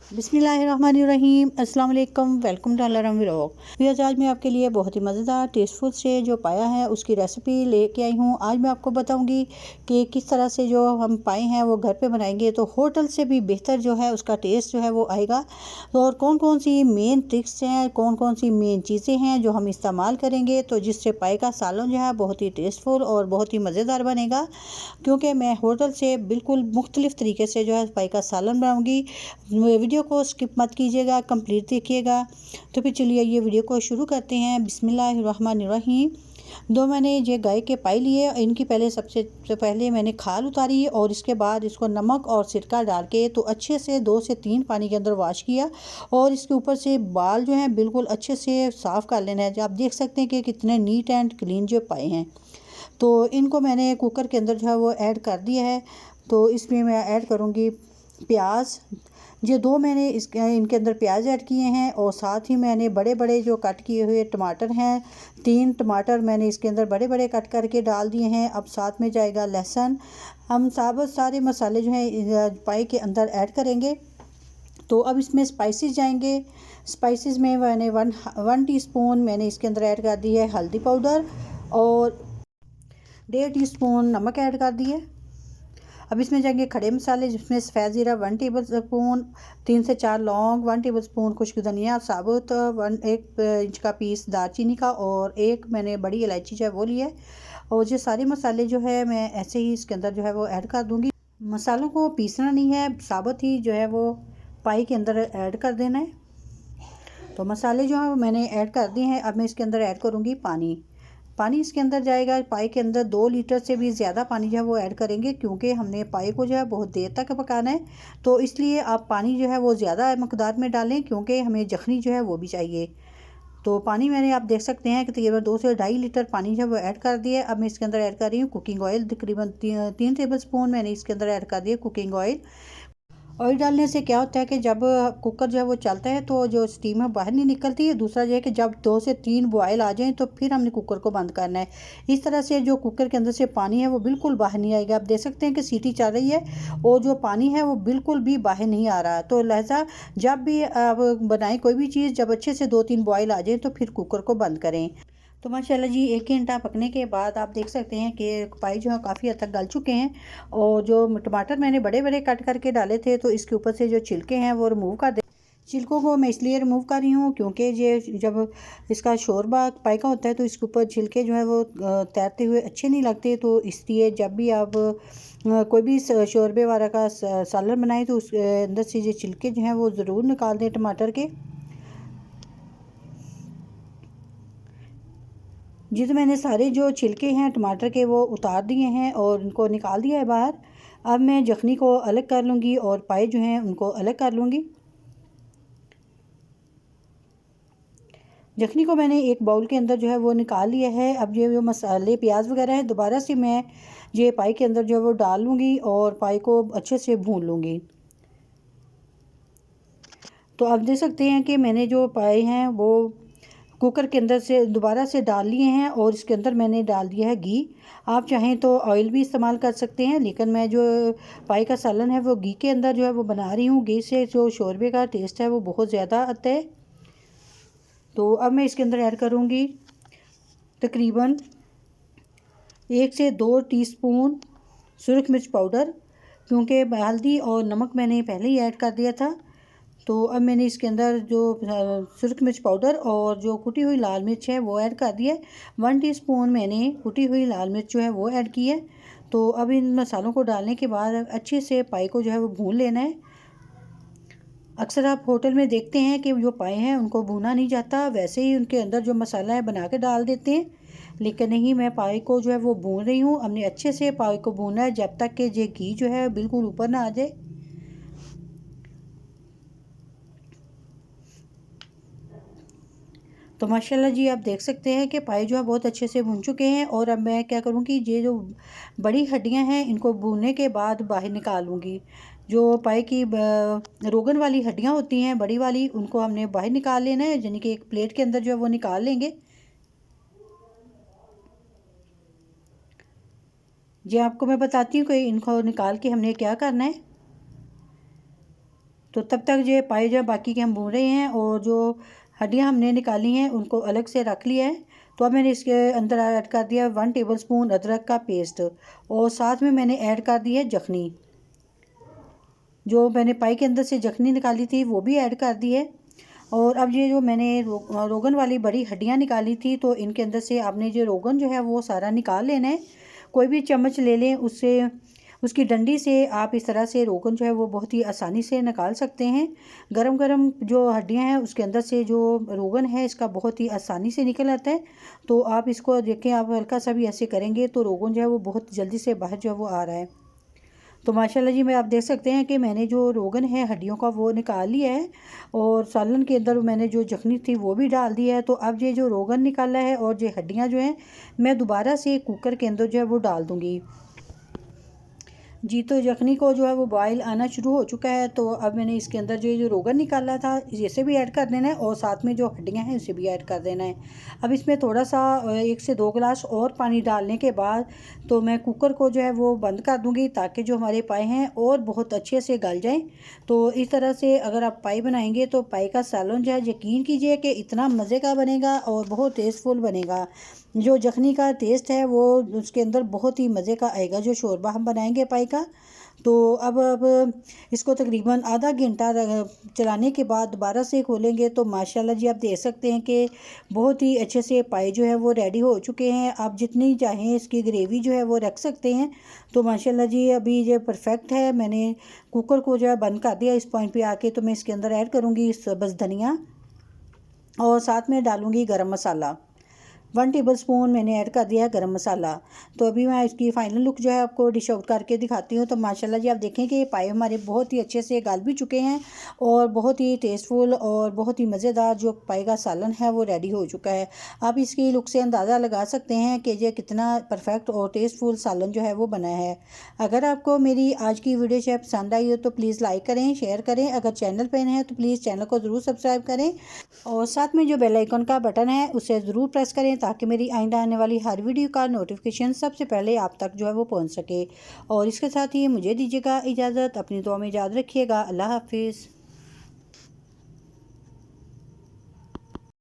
बिस्मिल्लाहिर्रहमानिर्रहीम अस्सलाम वालेकुम वेलकम टू अलाराम व्लॉग। आज मैं आपके लिए बहुत ही मज़ेदार टेस्टफुल से जो पाया है उसकी रेसिपी लेके आई हूँ। आज मैं आपको बताऊँगी कि किस तरह से जो हम पाए हैं वो घर पे बनाएंगे तो होटल से भी बेहतर जो है उसका टेस्ट जो है वो आएगा। तो और कौन कौन सी मेन ट्रिक्स हैं, कौन कौन सी मेन चीज़ें हैं जो हम इस्तेमाल करेंगे तो जिससे पाए का सालन जो है बहुत ही टेस्टफुल और बहुत ही मज़ेदार बनेगा। क्योंकि मैं होटल से बिल्कुल मुख्तलिफ़ तरीके से जो है पाए का सालन बनाऊँगी। वीडियो को स्किप मत कीजिएगा, कंप्लीट देखिएगा। तो फिर चलिए ये वीडियो को शुरू करते हैं। बिस्मिल्लाहिर्रहमानिर्रहीम। दो मैंने ये गाय के पाए लिए, इनकी सबसे पहले मैंने खाल उतारी और इसके बाद इसको नमक और सिरका डाल के तो अच्छे से 2 से 3 पानी के अंदर वॉश किया और इसके ऊपर से बाल जो हैं बिल्कुल अच्छे से साफ़ कर लेना है। जो आप देख सकते हैं कि कितने नीट एंड क्लीन जो पाए हैं। तो इनको मैंने कुकर के अंदर जो है वो ऐड कर दिया है। तो इसमें मैं ऐड करूँगी प्याज। ये दो मैंने इनके अंदर प्याज ऐड किए हैं और साथ ही मैंने बड़े बड़े जो कट किए हुए टमाटर हैं, 3 टमाटर मैंने इसके अंदर बड़े बड़े कट करके डाल दिए हैं। अब साथ में जाएगा लहसुन। हम साबुत सारे मसाले जो हैं पाई के अंदर ऐड करेंगे। तो अब इसमें स्पाइसेस जाएंगे। स्पाइसेस में मैंने वन टीस्पून मैंने इसके अंदर ऐड कर दी है हल्दी पाउडर और 1.5 टीस्पून नमक ऐड कर दिए। अब इसमें जाएंगे खड़े मसाले, जिसमें सफ़ेद ज़ीरा 1 टेबल स्पून, 3 से 4 लौंग, 1 टेबल स्पून खुश्क धनिया साबुत, 1 इंच का पीस दालचीनी का और 1 मैंने बड़ी इलायची जो है वो ली है। और ये सारे मसाले जो है मैं ऐसे ही इसके अंदर जो है वो ऐड कर दूँगी। मसालों को पीसना नहीं है, साबुत ही जो है वो पाई के अंदर ऐड कर देना है। तो मसाले जो है मैंने ऐड कर दिए हैं। अब मैं इसके अंदर ऐड करूँगी पानी। पानी इसके अंदर जाएगा, पाई के अंदर 2 लीटर से भी ज़्यादा पानी जो है वो ऐड करेंगे, क्योंकि हमने पाई को जो है बहुत देर तक पकाना है। तो इसलिए आप पानी जो है वो ज़्यादा मकदार में डालें, क्योंकि हमें यखनी जो है वो भी चाहिए। तो पानी मैंने आप देख सकते हैं कि तकरीबन 2 से 2.5 लीटर पानी जो है वो ऐड कर दिया। अब मैं इसके अंदर ऐड कर रही हूँ कुकिंग ऑयल। तकरीबन 3 टेबल स्पून मैंने इसके अंदर ऐड कर दिया कुकिंग ऑयल। ऑयल डालने से क्या होता है कि जब कुकर जो है वो चलता है तो जो स्टीम है बाहर नहीं निकलती है। दूसरा जो है कि जब 2 से 3 बॉयल आ जाएं तो फिर हमने कुकर को बंद करना है। इस तरह से जो कुकर के अंदर से पानी है वो बिल्कुल बाहर नहीं आएगा। आप देख सकते हैं कि सीटी चल रही है और जो पानी है वो बिल्कुल भी बाहर नहीं आ रहा। तो लिहाजा जब भी आप बनाएं कोई भी चीज़, जब अच्छे से 2-3 बॉयल आ जाए तो फिर कुकर को बंद करें। तो माशाल्लाह जी 1 घंटा पकने के बाद आप देख सकते हैं कि पाई जो है काफ़ी हद तक गल चुके हैं। और जो टमाटर मैंने बड़े बड़े कट करके डाले थे तो इसके ऊपर से जो छिलके हैं वो रिमूव कर दे। छिलकों को मैं इसलिए रिमूव कर रही हूँ क्योंकि ये जब इसका शोरबा पाई का होता है तो इसके ऊपर छिलके जो है वो तैरते हुए अच्छे नहीं लगते। तो इसलिए जब भी आप कोई भी शोरबे वाला का सालन बनाएं तो उस अंदर से ये छिलके जो हैं वो ज़रूर निकाल दें टमाटर के। जी, तो मैंने सारे जो छिलके हैं टमाटर के वो उतार दिए हैं और उनको निकाल दिया है बाहर। अब मैं यखनी को अलग कर लूँगी और पाए जो हैं उनको अलग कर लूँगी। यखनी को मैंने एक बाउल के अंदर जो है वो निकाल लिया है। अब ये जो मसाले प्याज वगैरह है दोबारा से मैं ये पाई के अंदर जो है वो डाल लूँगी और पाई को अच्छे से भून लूँगी। तो आप देख सकते हैं कि मैंने जो पाए हैं वो कुकर के अंदर से दोबारा से डाल लिए हैं और इसके अंदर मैंने डाल दिया है घी। आप चाहें तो ऑयल भी इस्तेमाल कर सकते हैं, लेकिन मैं जो पाई का सालन है वो घी के अंदर जो है वो बना रही हूँ। घी से जो शोरबे का टेस्ट है वो बहुत ज़्यादा आता है। तो अब मैं इसके अंदर ऐड करूँगी तकरीबन 1 से 2 टीस्पून सुरख मिर्च पाउडर, क्योंकि हल्दी और नमक मैंने पहले ही ऐड कर दिया था। तो अब मैंने इसके अंदर जो सुरख मिर्च पाउडर और जो कुटी हुई लाल मिर्च है वो ऐड कर दिया है। 1 टीस्पून मैंने कुटी हुई लाल मिर्च जो है वो ऐड की है। तो अब इन मसालों को डालने के बाद अच्छे से पाई को जो है वो भून लेना है। अक्सर आप होटल में देखते हैं कि जो पाए हैं उनको भूना नहीं जाता, वैसे ही उनके अंदर जो मसाला है बना के डाल देते हैं। लेकिन नहीं, मैं पाई को जो है वो भून रही हूँ। हमने अच्छे से पाई को भूनना है जब तक कि ये घी जो है बिल्कुल ऊपर ना आ जाए। तो माशाल्लाह जी आप देख सकते हैं कि पाए जो है बहुत अच्छे से भून चुके हैं। और अब मैं क्या करूँगी, ये जो बड़ी हड्डियाँ हैं इनको भूनने के बाद बाहर निकालूँगी। जो पाए की रोगन वाली हड्डियाँ होती हैं बड़ी वाली, उनको हमने बाहर निकाल लेना है, यानी कि एक प्लेट के अंदर जो है वो निकाल लेंगे। जी आपको मैं बताती हूँ कि इनको निकाल के हमने क्या करना है। तो तब तक जो पाए जो बाकी के हम भून रहे हैं, और जो हड्डियाँ हमने निकाली हैं उनको अलग से रख लिया है। तो अब मैंने इसके अंदर ऐड कर दिया 1 टेबलस्पून अदरक का पेस्ट, और साथ में मैंने ऐड कर दी है जखनी। जो मैंने पाई के अंदर से जखनी निकाली थी वो भी ऐड कर दी है। और अब ये जो मैंने रोगन वाली बड़ी हड्डियाँ निकाली थी, तो इनके अंदर से आपने जो रोगन जो है वो सारा निकाल लेना है। कोई भी चम्मच ले लें, उससे उसकी डंडी से आप इस तरह से रोगन जो है वो बहुत ही आसानी से निकाल सकते हैं। गरम गरम जो हड्डियां हैं उसके अंदर से जो रोगन है इसका बहुत ही आसानी से निकल आता है। तो आप इसको देखें, आप हल्का सा भी ऐसे करेंगे तो रोगन जो है वो बहुत जल्दी से बाहर जो है वो आ रहा है। तो माशाल्लाह जी, मैं आप देख सकते हैं कि मैंने जो रोगन है हड्डियों का वो निकाल लिया है, और सालन के अंदर मैंने जो जखनी थी वो भी डाल दी है। तो अब ये जो रोगन निकाला है और ये हड्डियां जो हैं मैं दोबारा से कुकर के अंदर जो है वो डाल दूँगी जी। तो यखनी को जो है वो बॉयल आना शुरू हो चुका है। तो अब मैंने इसके अंदर जो रोगन निकाला था इसे भी ऐड कर देना है, और साथ में जो हड्डियां हैं उसे भी ऐड कर देना है। अब इसमें थोड़ा सा 1 से 2 गिलास और पानी डालने के बाद तो मैं कुकर को जो है वो बंद कर दूंगी, ताकि जो हमारे पाए हैं और बहुत अच्छे से गल जाएं। तो इस तरह से अगर आप पाई बनाएंगे तो पाई का सालन जो है यकीन कीजिए कि इतना मज़े का बनेगा और बहुत टेस्टफुल बनेगा। जो जखनी का टेस्ट है वो उसके अंदर बहुत ही मज़े का आएगा जो शोरबा हम बनाएंगे पाई का। तो अब इसको तकरीबन आधा घंटा चलाने के बाद दोबारा से खोलेंगे तो माशाल्लाह जी आप देख सकते हैं कि बहुत ही अच्छे से पाई जो है वो रेडी हो चुके हैं। आप जितनी चाहें इसकी ग्रेवी जो है वो रख सकते हैं। तो माशाल्लाह जी अभी ये परफेक्ट है। मैंने कुकर को जो है बंद कर दिया इस पॉइंट पे आके। तो मैं इसके अंदर ऐड करूँगी बस धनिया, और साथ में डालूँगी गरम मसाला। 1 टेबलस्पून मैंने ऐड कर दिया है गरम मसाला। तो अभी मैं इसकी फ़ाइनल लुक जो है आपको डिश आउट करके दिखाती हूँ। तो माशाल्लाह जी आप देखें कि ये पाए हमारे बहुत ही अच्छे से गल भी चुके हैं, और बहुत ही टेस्टफुल और बहुत ही मज़ेदार जो पाए का सालन है वो रेडी हो चुका है। आप इसकी लुक से अंदाज़ा लगा सकते हैं कि ये कितना परफेक्ट और टेस्टफुल सालन जो है वो बना है। अगर आपको मेरी आज की वीडियो जो है पसंद आई हो तो प्लीज़ लाइक करें, शेयर करें। अगर चैनल पर हैं तो प्लीज़ चैनल को ज़रूर सब्सक्राइब करें, और साथ में जो बेल आइकन का बटन है उसे ज़रूर प्रेस करें, ताकि मेरी आइंदा आने वाली हर वीडियो का नोटिफिकेशन सबसे पहले आप तक जो है वो पहुंच सके। और इसके साथ ही मुझे दीजिएगा इजाज़त। अपनी दुआ में याद रखिएगा। अल्लाह हाफिज़।